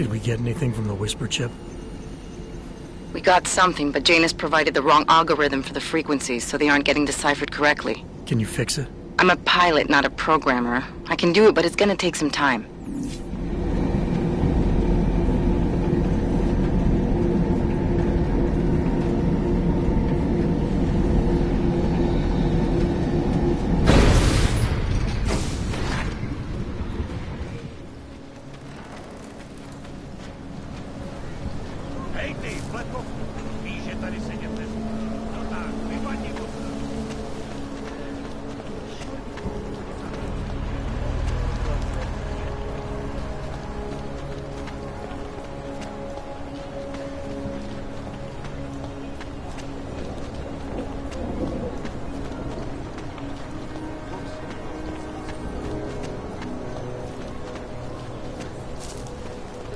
Did we get anything from the Whisper chip? We got something, but Janus provided the wrong algorithm for the frequencies, so they aren't getting deciphered correctly. Can you fix it? I'm a pilot, not a programmer. I can do it, but it's gonna take some time.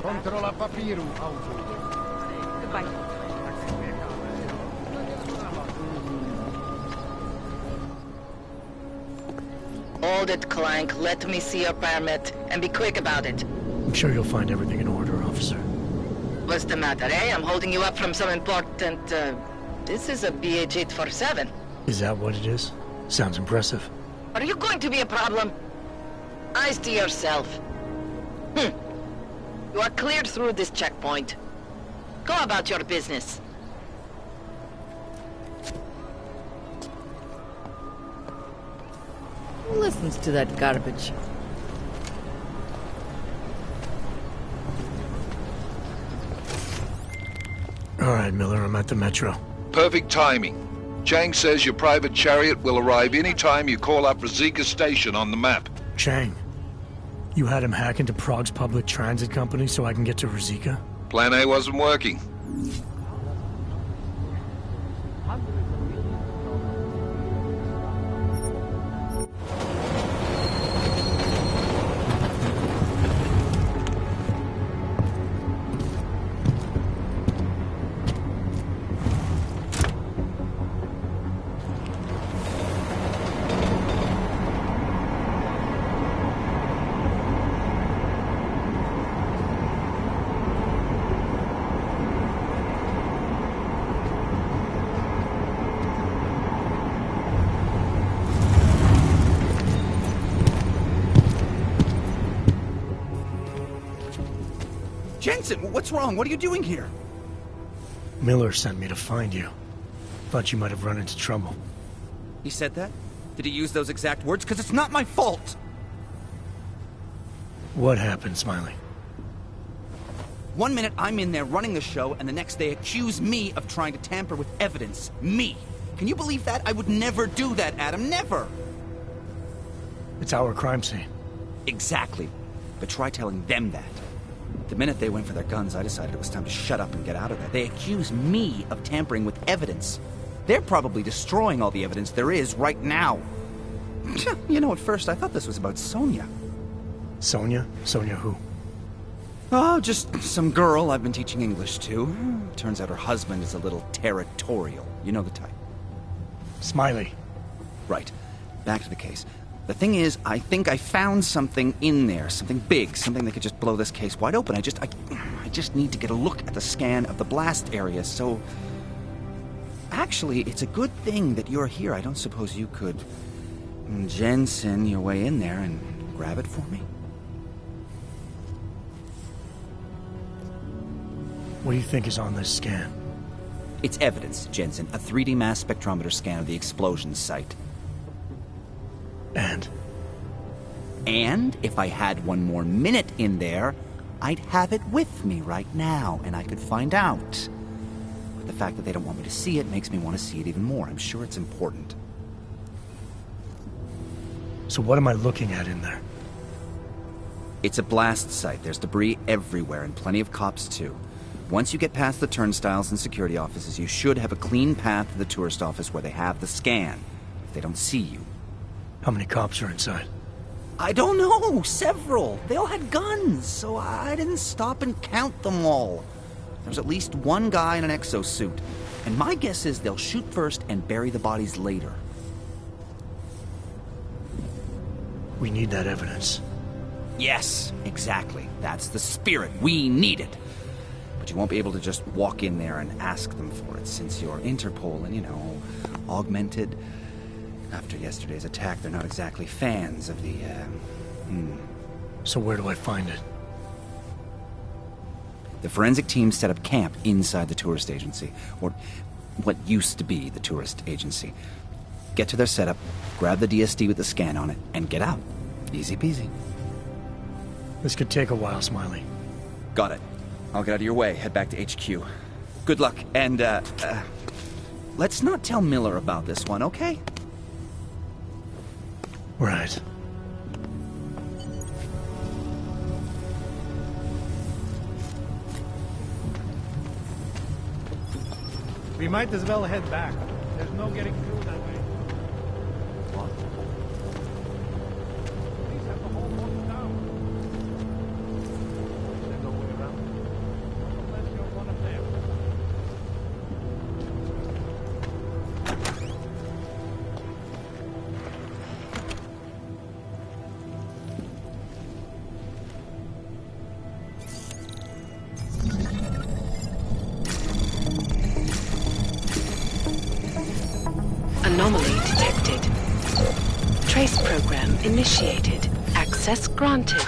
Controlla papiru, auto. Goodbye. Hold it, Clank. Let me see your permit, and be quick about it. I'm sure you'll find everything in order, officer. What's the matter, eh? I'm holding you up from some important, This is a BH-847. Is that what it is? Sounds impressive. Are you going to be a problem? Eyes to yourself. You are cleared through this checkpoint. Go about your business. Who listens to that garbage? All right, Miller, I'm at the Metro. Perfect timing. Chang says your private chariot will arrive any time you call up Rizika Station on the map. Chang, you had him hack into Prague's public transit company so I can get to Rizika? Plan A wasn't working. Jensen, what's wrong? What are you doing here? Miller sent me to find you. Thought you might have run into trouble. He said that? Did he use those exact words? Because it's not my fault! What happened, Smiley? 1 minute I'm in there running the show, and the next they accuse me of trying to tamper with evidence. Me! Can you believe that? I would never do that, Adam. Never! It's our crime scene. Exactly. But try telling them that. The minute they went for their guns, I decided it was time to shut up and get out of there. They accuse me of tampering with evidence. They're probably destroying all the evidence there is right now. You know, at first I thought this was about Sonia. Sonia? Sonia who? Oh, just some girl I've been teaching English to. Turns out her husband is a little territorial. You know the type. Smiley. Right. Back to the case. The thing is, I think I found something in there. Something big. Something that could just blow this case wide open. I just need to get a look at the scan of the blast area, so... Actually, it's a good thing that you're here. I don't suppose you could... Jensen your way in there and grab it for me? What do you think is on this scan? It's evidence, Jensen. A 3D mass spectrometer scan of the explosion site. And if I had one more minute in there, I'd have it with me right now, and I could find out. But the fact that they don't want me to see it makes me want to see it even more. I'm sure it's important. So what am I looking at in there? It's a blast site. There's debris everywhere, and plenty of cops, too. Once you get past the turnstiles and security offices, you should have a clean path to the tourist office where they have the scan, if they don't see you. How many cops are inside? I don't know. Several. They all had guns, so I didn't stop and count them all. There's at least one guy in an exosuit, and my guess is they'll shoot first and bury the bodies later. We need that evidence. Yes, exactly. That's the spirit. We need it. But you won't be able to just walk in there and ask them for it, since you're Interpol and, augmented. After yesterday's attack, they're not exactly fans of the, So where do I find it? The forensic team set up camp inside the tourist agency, or what used to be the tourist agency. Get to their setup, grab the DSD with the scan on it, and get out. Easy peasy. This could take a while, Smiley. Got it. I'll get out of your way, head back to HQ. Good luck, and, let's not tell Miller about this one, okay? Right. We might as well head back. There's no getting through that way. What? These have the whole boat down. There's no way around. Unless you're one of them. Anomaly detected. Trace program initiated. Access granted.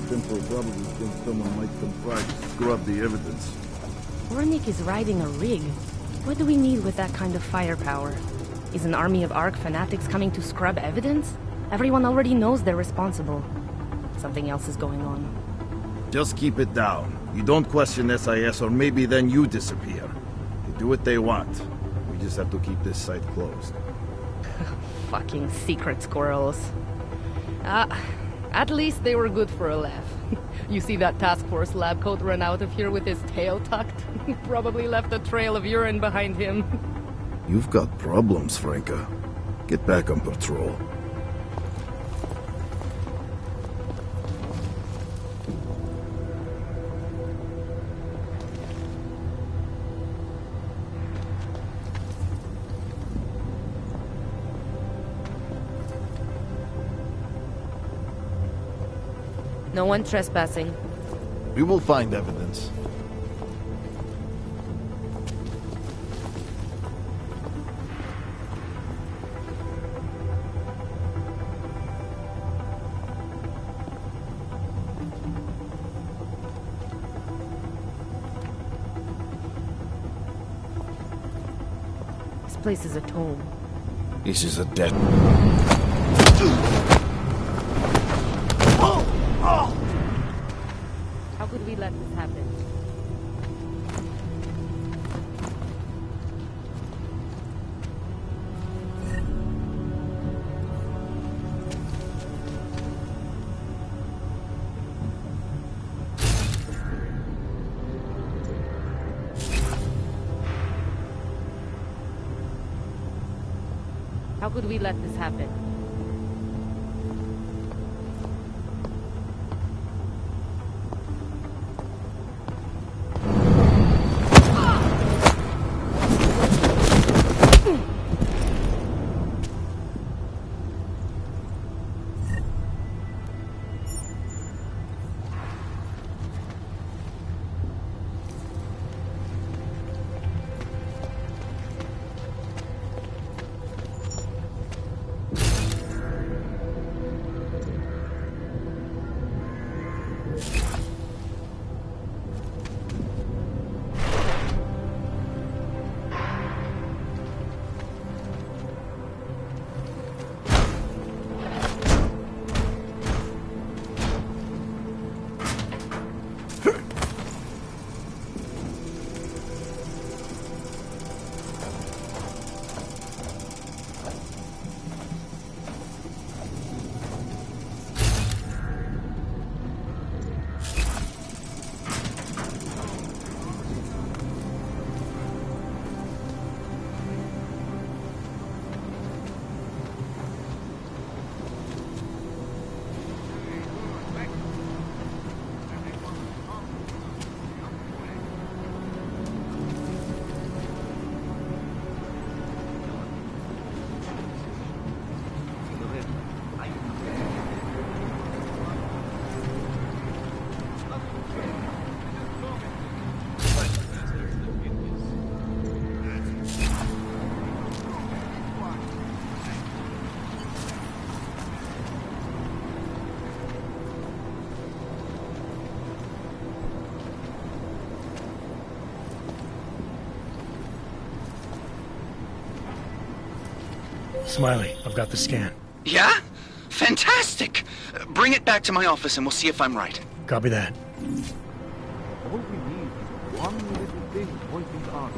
Tempo probably thinks someone might come by to scrub the evidence. Ornik is riding a rig. What do we need with that kind of firepower? Is an army of Ark fanatics coming to scrub evidence? Everyone already knows they're responsible. Something else is going on. Just keep it down. You don't question SIS, or maybe then you disappear. They do what they want. We just have to keep this site closed. Fucking secret squirrels. At least they were good for a laugh. You see that task force lab coat run out of here with his tail tucked? Probably left a trail of urine behind him. You've got problems, Franca. Get back on patrol. No one trespassing. We will find evidence. This place is a tomb. This is a dead... How could we let this happen? How could we let this happen? Smiley, I've got the scan. Yeah? Fantastic! Bring it back to my office and we'll see if I'm right. Copy that. All we need is one little thing pointing out.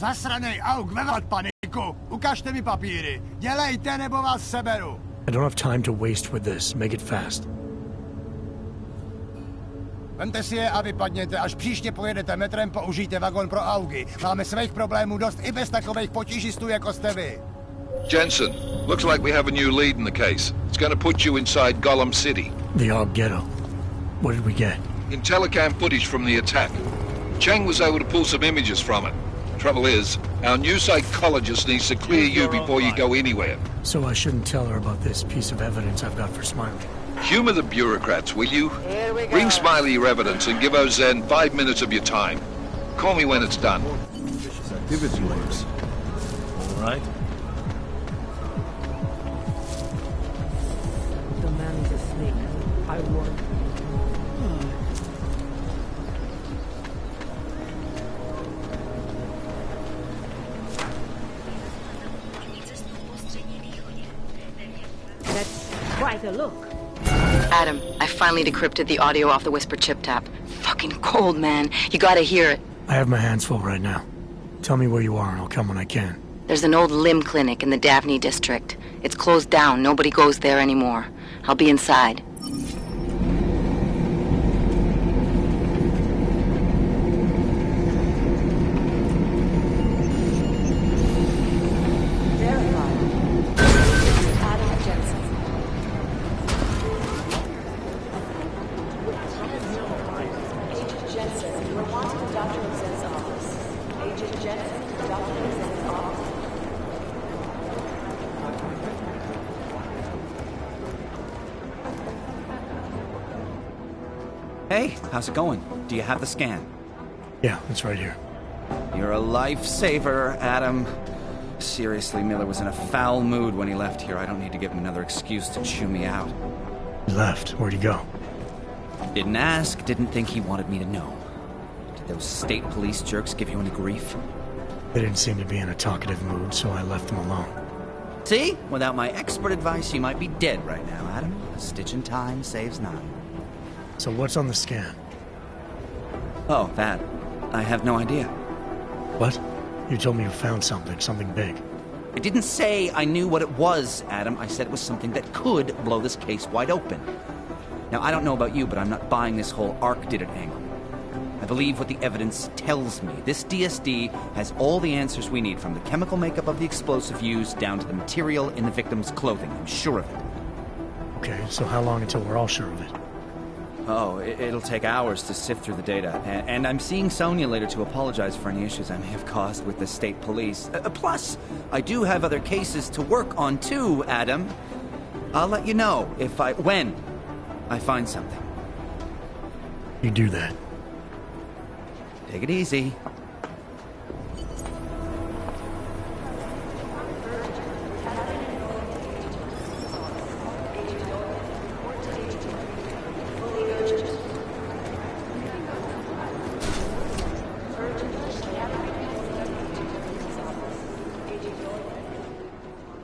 Zasranej auk, vevat paniku! Ukažte mi papíry! Dělejte, nebo vás seberu! I don't have time to waste with this. Make it fast. Vemte si je a vypadněte, až příště pojedete metrem, použijte vagon pro augy. Máme svých problémů dost i bez takových potížistů, jako jste vy. Jensen, looks like we have a new lead in the case. It's going to put you inside Gollum City. The Og Ghetto. What did we get? In telecam footage from the attack. Cheng was able to pull some images from it. Trouble is, our new psychologist needs to clear you before you go anywhere. So I shouldn't tell her about this piece of evidence I've got for Smiley. Humor the bureaucrats, will you? Bring Smiley your evidence and give Ozen 5 minutes of your time. Call me when it's done. Suspicious activity works. All right. The man is a snake. I warn you. quite a look. Adam, I finally decrypted the audio off the Whisper chip tap. Fucking cold, man. You gotta hear it. I have my hands full right now. Tell me where you are and I'll come when I can. There's an old limb clinic in the Davney district. It's closed down. Nobody goes there anymore. I'll be inside. Hey, how's it going? Do you have the scan? Yeah, it's right here. You're a lifesaver, Adam. Seriously, Miller was in a foul mood when he left here. I don't need to give him another excuse to chew me out. He left. Where'd he go? Didn't ask, didn't think he wanted me to know. Did those state police jerks give you any grief? They didn't seem to be in a talkative mood, so I left them alone. See? Without my expert advice, you might be dead right now, Adam. A stitch in time saves none. So what's on the scan? Oh, that. I have no idea. What? You told me you found something big. I didn't say I knew what it was, Adam. I said it was something that could blow this case wide open. Now, I don't know about you, but I'm not buying this whole Ark did it angle. I believe what the evidence tells me. This DSD has all the answers we need, from the chemical makeup of the explosive used down to the material in the victim's clothing. I'm sure of it. Okay, so how long until we're all sure of it? Oh, it'll take hours to sift through the data. And I'm seeing Sonia later to apologize for any issues I may have caused with the state police. Plus, I do have other cases to work on too, Adam. I'll let you know when I find something. You do that. Take it easy.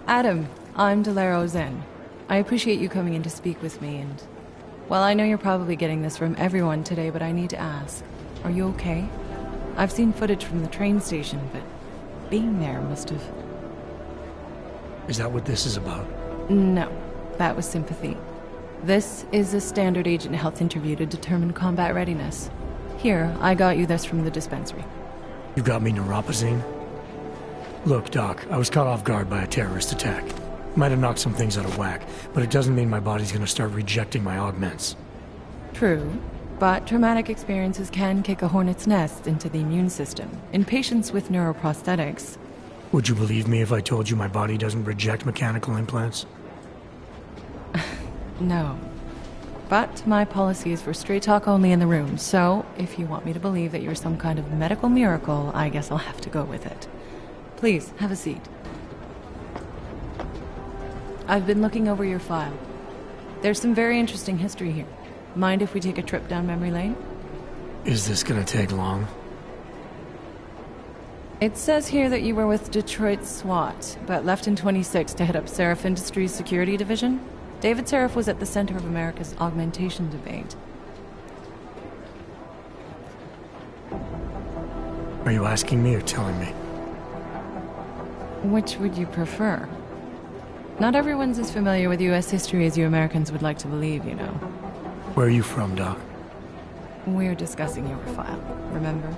Adam, I'm Delaro Zen. I appreciate you coming in to speak with me, and... well, I know you're probably getting this from everyone today, but I need to ask. Are you okay? I've seen footage from the train station, but being there must have... Is that what this is about? No, that was sympathy. This is a standard agent health interview to determine combat readiness. Here, I got you this from the dispensary. You got me neuropazine? Look, Doc, I was caught off guard by a terrorist attack. Might have knocked some things out of whack, but it doesn't mean my body's gonna start rejecting my augments. True, but traumatic experiences can kick a hornet's nest into the immune system. In patients with neuroprosthetics... Would you believe me if I told you my body doesn't reject mechanical implants? No. But my policy is for straight talk only in the room, so if you want me to believe that you're some kind of medical miracle, I guess I'll have to go with it. Please, have a seat. I've been looking over your file. There's some very interesting history here. Mind if we take a trip down memory lane? Is this gonna take long? It says here that you were with Detroit SWAT, but left in 26 to head up Seraph Industries' security division. David Seraph was at the center of America's augmentation debate. Are you asking me or telling me? Which would you prefer? Not everyone's as familiar with U.S. history as you Americans would like to believe, you know. Where are you from, Doc? We're discussing your file, remember?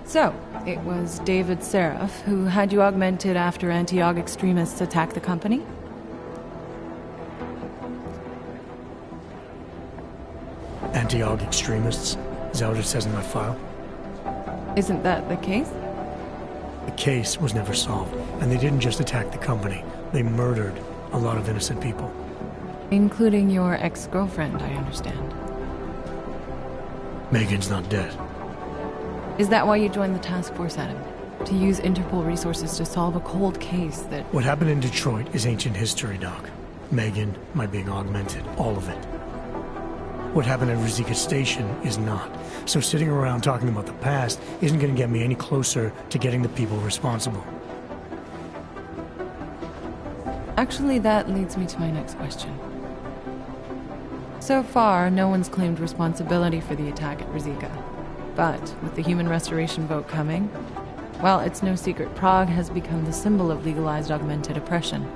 So, it was David Seraph who had you augmented after anti-aug extremists attacked the company? Anti-aug extremists? Is that what it says in my file? Isn't that the case? The case was never solved, and they didn't just attack the company. They murdered a lot of innocent people. Including your ex-girlfriend, I understand. Megan's not dead. Is that why you joined the task force, Adam? To use Interpol resources to solve a cold case that... What happened in Detroit is ancient history, Doc. Megan, my being augmented, all of it. What happened at Ruzicka Station is not. So sitting around talking about the past isn't going to get me any closer to getting the people responsible. Actually, that leads me to my next question. So far, no one's claimed responsibility for the attack at Rizika. But with the human restoration vote coming, well, it's no secret Prague has become the symbol of legalized augmented oppression.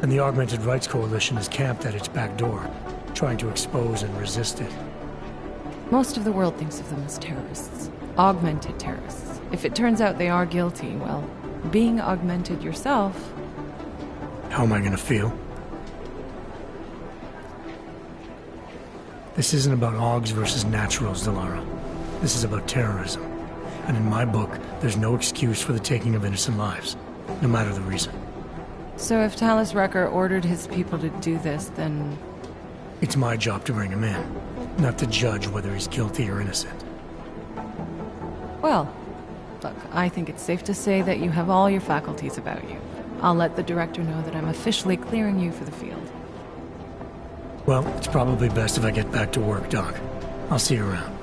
And the Augmented Rights Coalition is camped at its back door, trying to expose and resist it. Most of the world thinks of them as terrorists. Augmented terrorists. If it turns out they are guilty, well, being augmented yourself... How am I gonna feel? This isn't about Augs versus Naturals, Delara. This is about terrorism. And in my book, there's no excuse for the taking of innocent lives, no matter the reason. So if Talus Wrecker ordered his people to do this, then... It's my job to bring him in, not to judge whether he's guilty or innocent. Well, look, I think it's safe to say that you have all your faculties about you. I'll let the director know that I'm officially clearing you for the field. Well, it's probably best if I get back to work, Doc. I'll see you around.